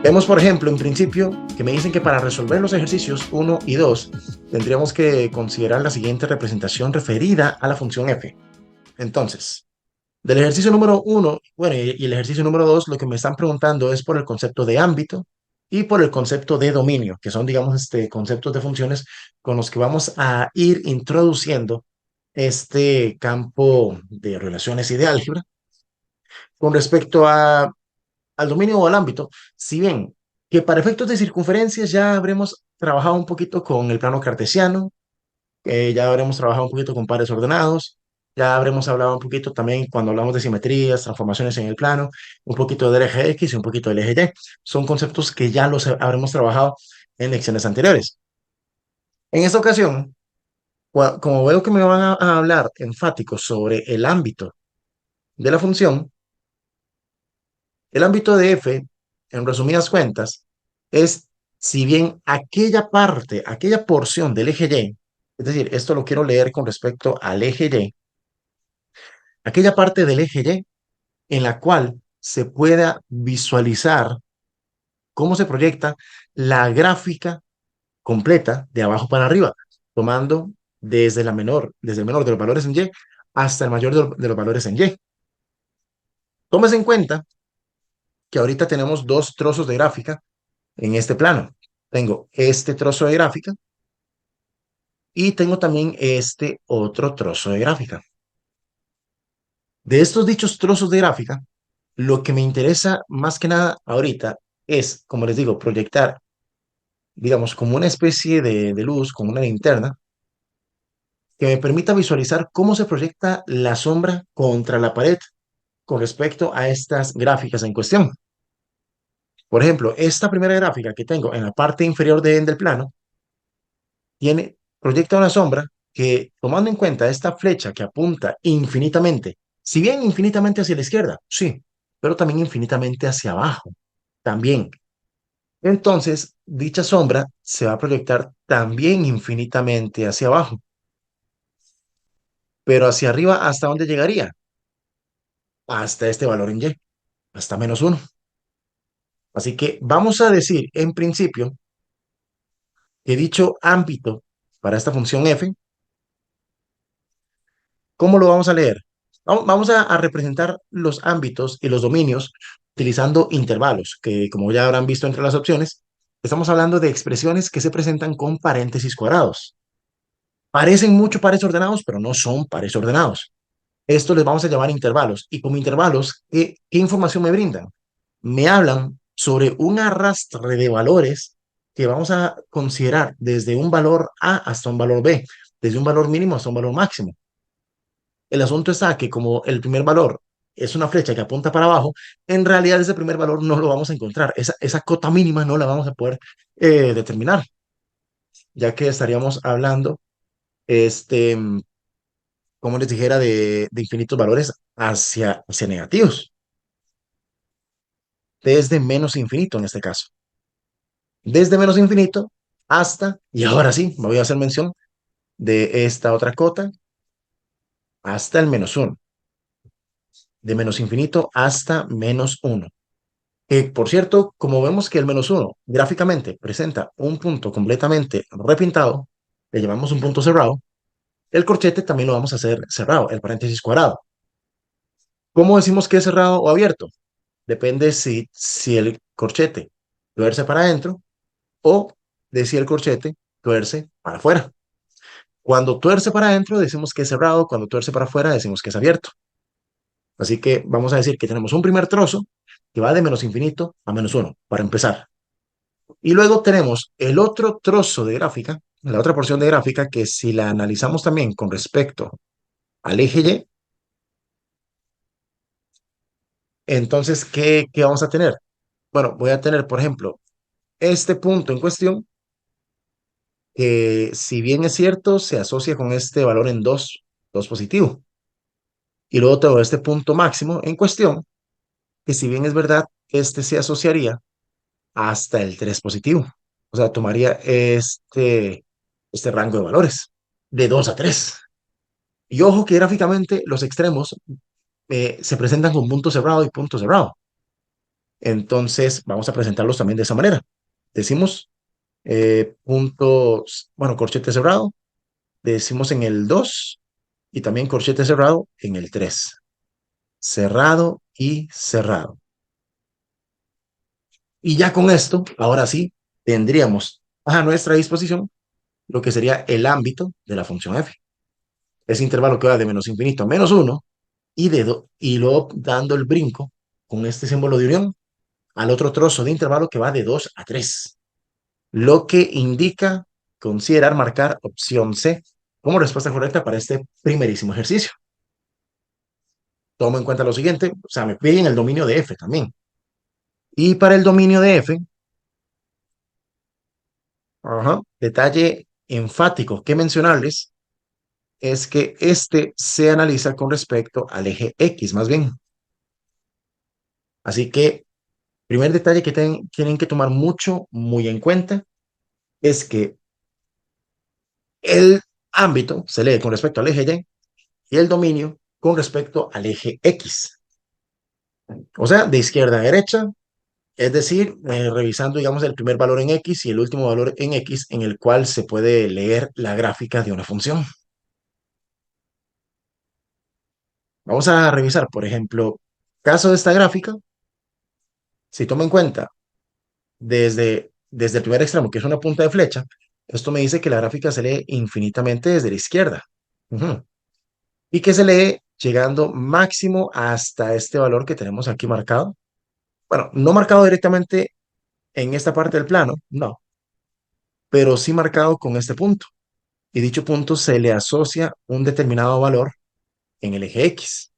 Vemos, por ejemplo, en principio, que me dicen que para resolver los ejercicios uno y 2 tendríamos que considerar la siguiente representación referida a la función f. Entonces, del ejercicio número uno, bueno, y el ejercicio número 2, lo que me están preguntando es por el concepto de ámbito y por el concepto de dominio, que son, digamos, conceptos de funciones con los que vamos a ir introduciendo este campo de relaciones y de álgebra. Con respecto al dominio o al ámbito, si bien que para efectos de circunferencias ya habremos trabajado un poquito con el plano cartesiano, ya habremos trabajado un poquito con pares ordenados, ya habremos hablado un poquito también cuando hablamos de simetrías, transformaciones en el plano, un poquito del eje X y un poquito del eje Y. Son conceptos que ya los habremos trabajado en lecciones anteriores. En esta ocasión, como veo que me van a hablar enfáticos sobre el ámbito de la función, el ámbito de f, en resumidas cuentas, es si bien aquella parte, aquella porción del eje Y, es decir, esto lo quiero leer con respecto al eje Y, aquella parte del eje Y en la cual se pueda visualizar cómo se proyecta la gráfica completa de abajo para arriba, tomando desde el menor de los valores en Y hasta el mayor de los valores en Y. Tómese en cuenta que ahorita tenemos dos trozos de gráfica en este plano. Tengo este trozo de gráfica y tengo también este otro trozo de gráfica. De estos dichos trozos de gráfica, lo que me interesa más que nada ahorita es, como les digo, proyectar, digamos, como una especie de luz, como una linterna, que me permita visualizar cómo se proyecta la sombra contra la pared con respecto a estas gráficas en cuestión. Por ejemplo, esta primera gráfica que tengo en la parte inferior del plano proyecta una sombra que, tomando en cuenta esta flecha que apunta infinitamente, si bien infinitamente hacia la izquierda, sí, pero también infinitamente hacia abajo, también. Entonces, dicha sombra se va a proyectar también infinitamente hacia abajo, pero hacia arriba, ¿hasta dónde llegaría? Hasta este valor en Y, hasta -1. Así que vamos a decir, en principio, que dicho ámbito para esta función f, ¿cómo lo vamos a leer? Vamos a representar los ámbitos y los dominios utilizando intervalos, que como ya habrán visto entre las opciones, estamos hablando de expresiones que se presentan con paréntesis cuadrados. Parecen mucho pares ordenados, pero no son pares ordenados. Esto les vamos a llamar intervalos. Y como intervalos, ¿qué información me brindan? Me hablan sobre un arrastre de valores que vamos a considerar desde un valor A hasta un valor B, desde un valor mínimo hasta un valor máximo. El asunto está que como el primer valor es una flecha que apunta para abajo, en realidad ese primer valor no lo vamos a encontrar. Esa cota mínima no la vamos a poder determinar, ya que estaríamos hablando, este, como les dijera, de infinitos valores hacia negativos, desde menos infinito en este caso. Desde menos infinito hasta, y ahora sí, me voy a hacer mención de esta otra cota, hasta el -1. De menos infinito hasta -1. Por cierto, como vemos que el -1 gráficamente presenta un punto completamente repintado, le llamamos un punto cerrado, el corchete también lo vamos a hacer cerrado, el paréntesis cuadrado. ¿Cómo decimos que es cerrado o abierto? Depende si el corchete tuerce para adentro o de si el corchete tuerce para afuera. Cuando tuerce para adentro decimos que es cerrado, cuando tuerce para afuera decimos que es abierto. Así que vamos a decir que tenemos un primer trozo que va de menos infinito a -1, para empezar. Y luego tenemos el otro trozo de gráfica, la otra porción de gráfica, que si la analizamos también con respecto al eje Y, entonces, ¿qué vamos a tener? Bueno, voy a tener, por ejemplo, este punto en cuestión, que si bien es cierto, se asocia con este valor en 2 positivo. Y luego tengo este punto máximo en cuestión, que si bien es verdad, este se asociaría hasta el 3 positivo. O sea, tomaría este rango de valores, de 2 a 3. Y ojo que gráficamente los extremos se presentan con punto cerrado y punto cerrado. Entonces vamos a presentarlos también de esa manera. Decimos puntos, bueno, corchete cerrado, decimos en el 2 y también corchete cerrado en el 3. Cerrado y cerrado. Y ya con esto, ahora sí, tendríamos a nuestra disposición lo que sería el ámbito de la función f. Ese intervalo que va de menos infinito a menos 1 y luego dando el brinco con este símbolo de unión al otro trozo de intervalo que va de 2 a 3. Lo que indica considerar marcar opción C como respuesta correcta para este primerísimo ejercicio. Tomo en cuenta lo siguiente, o sea, me piden el dominio de f también. Y para el dominio de f, detalle enfático que mencionarles es que este se analiza con respecto al eje X, más bien. Así que, primer detalle que tienen que tomar muy en cuenta, es que el ámbito se lee con respecto al eje Y y el dominio con respecto al eje X. O sea, de izquierda a derecha, es decir, revisando, digamos, el primer valor en X y el último valor en X en el cual se puede leer la gráfica de una función. Vamos a revisar, por ejemplo, caso de esta gráfica, si tomo en cuenta desde el primer extremo, que es una punta de flecha, esto me dice que la gráfica se lee infinitamente desde la izquierda. Ujú. Y que se lee llegando máximo hasta este valor que tenemos aquí marcado. Bueno, no marcado directamente en esta parte del plano, no, pero sí marcado con este punto. Y dicho punto se le asocia un determinado valor en el eje X.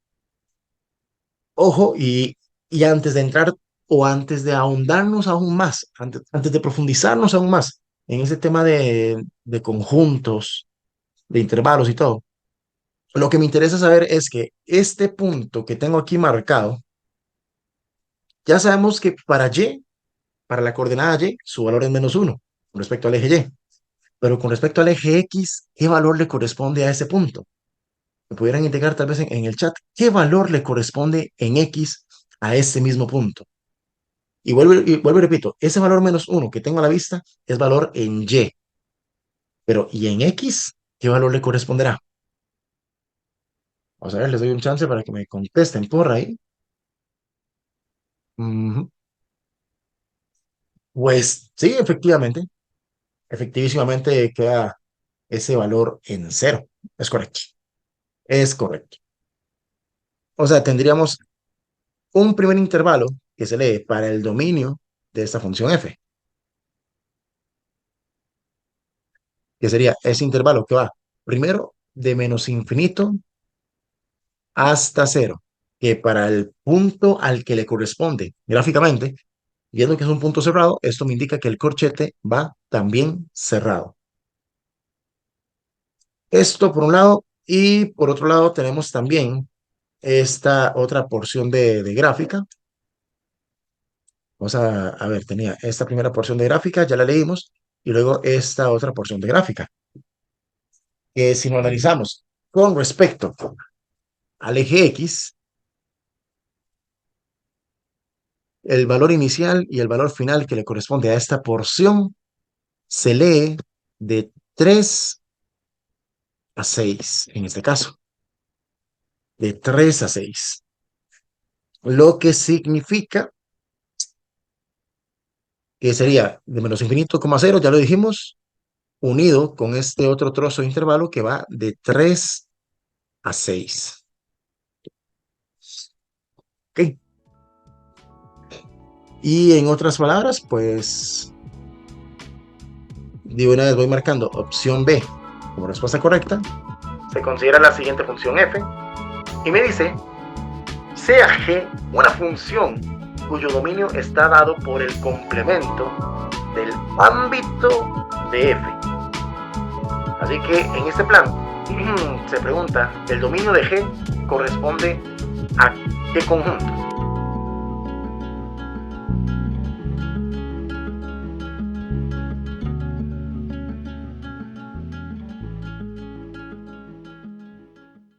Ojo, y antes de entrar o antes de ahondarnos aún más, antes de profundizarnos aún más en ese tema de conjuntos, de intervalos y todo, lo que me interesa saber es que este punto que tengo aquí marcado, ya sabemos que para la coordenada Y, su valor es -1 con respecto al eje Y. Pero con respecto al eje X, ¿qué valor le corresponde a ese punto? Me pudieran indicar tal vez en el chat qué valor le corresponde en X a ese mismo punto. Y vuelvo y repito, ese valor -1 que tengo a la vista es valor en Y. Pero ¿y en X? ¿Qué valor le corresponderá? Vamos a ver, les doy un chance para que me contesten por ahí. Ujú. Pues sí, efectivamente, efectivísimamente queda ese valor en 0. Es correcto. Es correcto. O sea, tendríamos un primer intervalo que se lee para el dominio de esta función f, que sería ese intervalo que va primero de menos infinito hasta 0, que para el punto al que le corresponde gráficamente, viendo que es un punto cerrado, esto me indica que el corchete va también cerrado. Esto por un lado, y por otro lado tenemos también esta otra porción de gráfica. Vamos a ver, tenía esta primera porción de gráfica, ya la leímos, y luego esta otra porción de gráfica, que si lo analizamos con respecto al eje X, el valor inicial y el valor final que le corresponde a esta porción se lee de 3 a 6, en este caso, de 3 a 6, lo que significa que sería de menos infinito, cero, ya lo dijimos, unido con este otro trozo de intervalo que va de 3 a 6. ¿Ok? Y en otras palabras, pues, de una vez voy marcando opción B como respuesta correcta. Se considera la siguiente función f y me dice, sea g una función cuyo dominio está dado por el complemento del ámbito de f. Así que en este plan se pregunta, ¿el dominio de g corresponde a qué conjunto?